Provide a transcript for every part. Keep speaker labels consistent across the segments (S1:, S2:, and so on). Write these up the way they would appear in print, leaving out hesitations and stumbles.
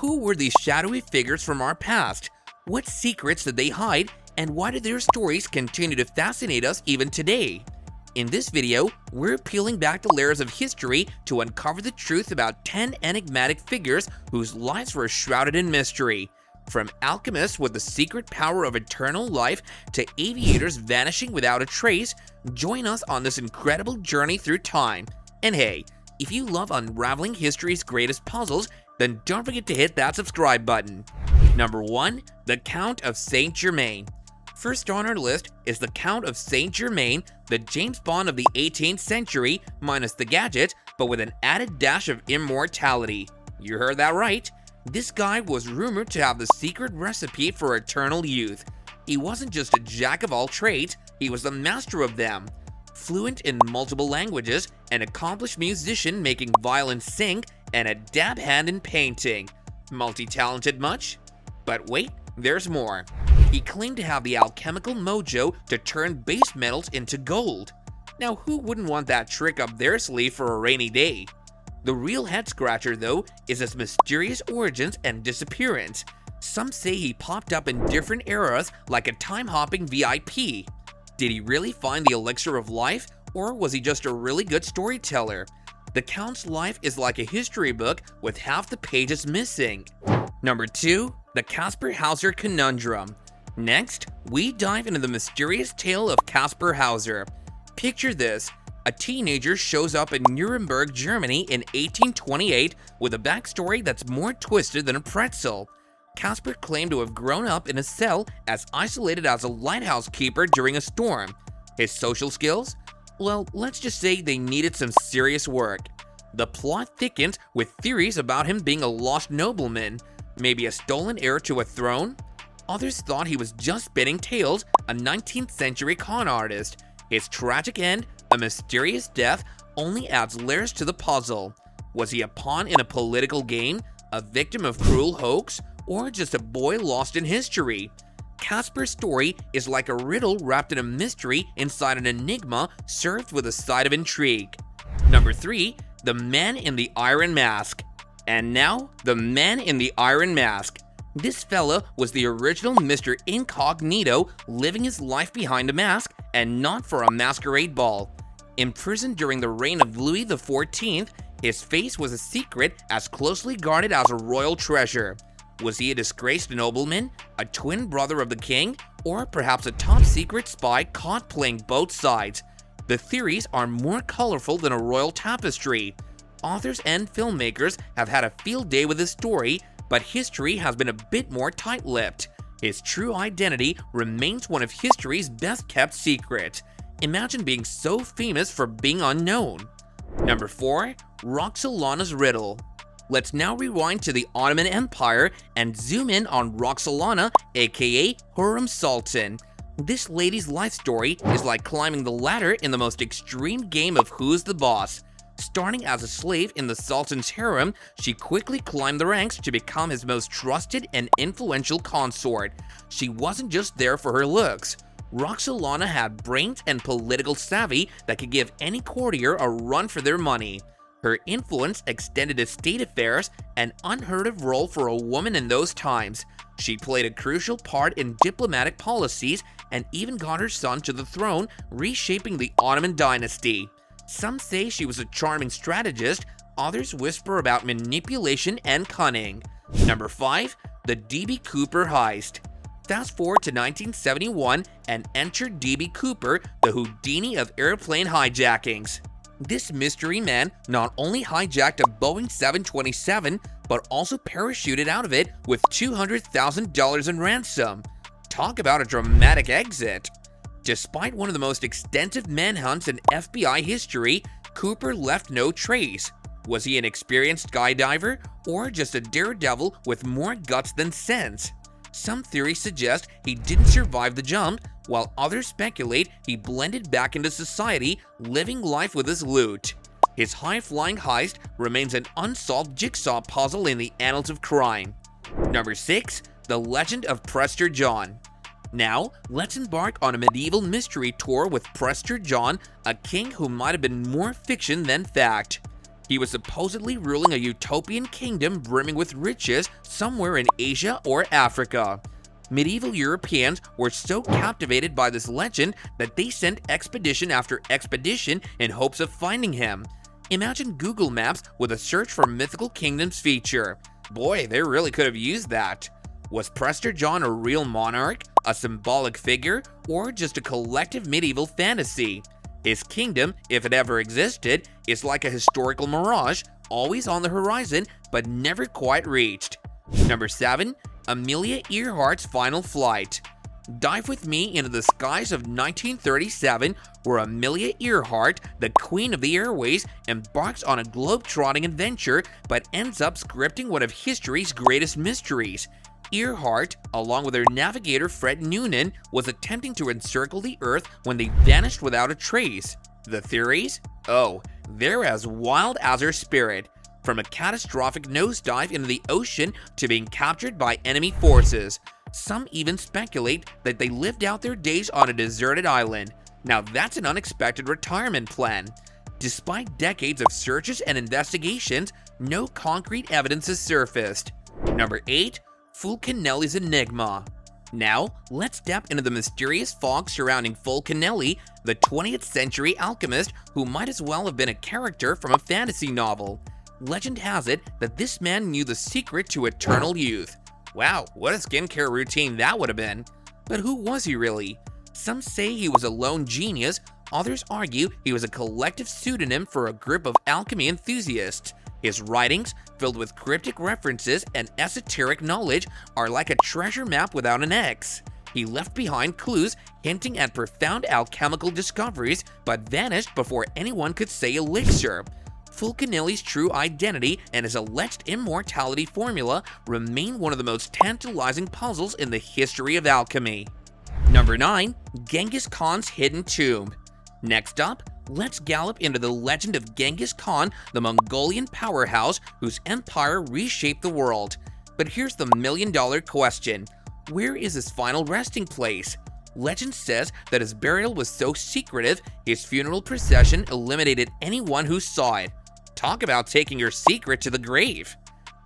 S1: who were these shadowy figures from our past? What secrets did they hide, and why do their stories continue to fascinate us even today? In this video, we're peeling back the layers of history to uncover the truth about 10 enigmatic figures whose lives were shrouded in mystery. From alchemists with the secret power of eternal life to aviators vanishing without a trace, join us on this incredible journey through time. And hey, if you love unraveling history's greatest puzzles, then don't forget to hit that subscribe button. Number 1. The Count of St Germain. First on our list is the Count of St Germain, the James Bond of the 18th century, minus the gadget, but with an added dash of immortality. You heard that right. This guy was rumored to have the secret recipe for eternal youth. He wasn't just a jack of all trades, he was the master of them. Fluent in multiple languages, an accomplished musician making violins sing, and a dab hand in painting. Multi-talented much? But wait, there's more. He claimed to have the alchemical mojo to turn base metals into gold. Now who wouldn't want that trick up their sleeve for a rainy day? The real head-scratcher though is his mysterious origins and disappearance. Some say he popped up in different eras like a time-hopping VIP. Did he really find the elixir of life, or was he just a really good storyteller? The Count's life is like a history book with half the pages missing. Number 2. The Casper Conundrum. Next, we dive into the mysterious tale of Casper Hauser. Picture this. A teenager shows up in Nuremberg, Germany in 1828 with a backstory that's more twisted than a pretzel. Casper claimed to have grown up in a cell as isolated as a lighthouse keeper during a storm. His social skills? Well, let's just say they needed some serious work. The plot thickens with theories about him being a lost nobleman, maybe a stolen heir to a throne. Others thought he was just spinning tales, a 19th century con artist. His tragic end, a mysterious death, only adds layers to the puzzle. Was he a pawn in a political game, a victim of cruel hoax, or just a boy lost in history? Casper's story is like a riddle wrapped in a mystery inside an enigma served with a side of intrigue. Number 3. The Man in the Iron Mask. And now, the Man in the Iron Mask. This fella was the original Mr. Incognito, living his life behind a mask and not for a masquerade ball. Imprisoned during the reign of Louis XIV, his face was a secret as closely guarded as a royal treasure. Was he a disgraced nobleman, a twin brother of the king, or perhaps a top-secret spy caught playing both sides? The theories are more colorful than a royal tapestry. Authors and filmmakers have had a field day with his story, but history has been a bit more tight-lipped. His true identity remains one of history's best-kept secrets. Imagine being so famous for being unknown. Number 4. Roxalana's Riddle. Let's now rewind to the Ottoman Empire and zoom in on Roxalana, aka Hurrem Sultan. This lady's life story is like climbing the ladder in the most extreme game of Who's the Boss. Starting as a slave in the Sultan's harem, she quickly climbed the ranks to become his most trusted and influential consort. She wasn't just there for her looks. Roxalana had brains and political savvy that could give any courtier a run for their money. Her influence extended to state affairs, an unheard of role for a woman in those times. She played a crucial part in diplomatic policies and even got her son to the throne, reshaping the Ottoman dynasty. Some say she was a charming strategist, others whisper about manipulation and cunning. Number 5. The D.B. Cooper Heist. Fast forward to 1971 and enter D.B. Cooper, the Houdini of airplane hijackings. This mystery man not only hijacked a Boeing 727, but also parachuted out of it with $200,000 in ransom. Talk about a dramatic exit. Despite one of the most extensive manhunts in FBI history, Cooper left no trace. Was he an experienced skydiver, or just a daredevil with more guts than sense? Some theories suggest he didn't survive the jump, while others speculate he blended back into society, living life with his loot. His high-flying heist remains an unsolved jigsaw puzzle in the annals of crime. Number 6. The Legend of Prester John. Now, let's embark on a medieval mystery tour with Prester John, a king who might have been more fiction than fact. He was supposedly ruling a utopian kingdom brimming with riches somewhere in Asia or Africa. Medieval Europeans were so captivated by this legend that they sent expedition after expedition in hopes of finding him. Imagine Google Maps with a search for mythical kingdoms feature. Boy, they really could have used that. Was Prester John a real monarch, a symbolic figure, or just a collective medieval fantasy? His kingdom, if it ever existed, is like a historical mirage, always on the horizon, but never quite reached. Number 7. Amelia Earhart's Final Flight. Dive with me into the skies of 1937, where Amelia Earhart, the queen of the airways, embarks on a globe-trotting adventure, but ends up scripting one of history's greatest mysteries. Earhart, along with her navigator Fred Noonan, was attempting to encircle the Earth when they vanished without a trace. The theories? Oh, they're as wild as her spirit. From a catastrophic nosedive into the ocean to being captured by enemy forces. Some even speculate that they lived out their days on a deserted island. Now that's an unexpected retirement plan. Despite decades of searches and investigations, no concrete evidence has surfaced. Number 8. Fool Canelli's Enigma. Now, let's step into the mysterious fog surrounding Fool Canelli, the 20th century alchemist who might as well have been a character from a fantasy novel. Legend has it that this man knew the secret to eternal youth. Wow, what a skincare routine that would have been. But who was he really? Some say he was a lone genius, others argue he was a collective pseudonym for a group of alchemy enthusiasts. His writings, filled with cryptic references and esoteric knowledge, are like a treasure map without an X. He left behind clues hinting at profound alchemical discoveries, but vanished before anyone could say elixir. Fool Canelli's true identity and his alleged immortality formula remain one of the most tantalizing puzzles in the history of alchemy. Number 9. Genghis Khan's Hidden Tomb. Next up, let's gallop into the legend of Genghis Khan, the Mongolian powerhouse whose empire reshaped the world. But here's the million-dollar question. Where is his final resting place? Legend says that his burial was so secretive, his funeral procession eliminated anyone who saw it. Talk about taking your secret to the grave.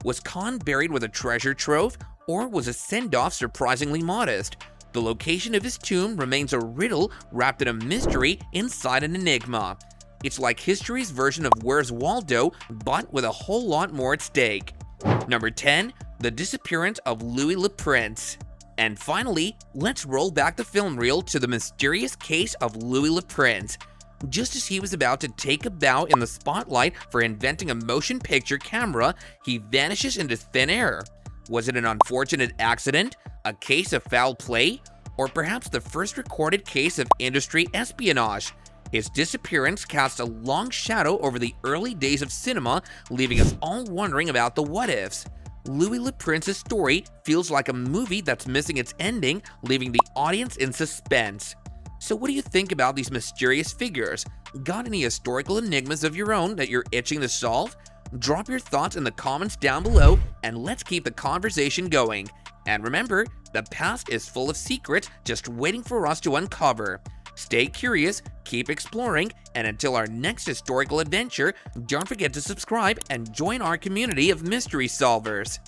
S1: Was Khan buried with a treasure trove, or was his send-off surprisingly modest? The location of his tomb remains a riddle wrapped in a mystery inside an enigma. It's like history's version of Where's Waldo, but with a whole lot more at stake. Number 10. The disappearance of Louis le Prince. And finally, let's roll back the film reel to the mysterious case of Louis le Prince. Just as he was about to take a bow in the spotlight for inventing a motion picture camera, he vanishes into thin air. Was it an unfortunate accident, a case of foul play, or perhaps the first recorded case of industry espionage? His disappearance casts a long shadow over the early days of cinema, leaving us all wondering about the what-ifs. Louis le Prince's story feels like a movie that's missing its ending, leaving the audience in suspense. So what do you think about these mysterious figures? Got any historical enigmas of your own that you're itching to solve? Drop your thoughts in the comments down below, and let's keep the conversation going. And remember, the past is full of secrets just waiting for us to uncover. Stay curious, keep exploring, and until our next historical adventure, don't forget to subscribe and join our community of mystery solvers.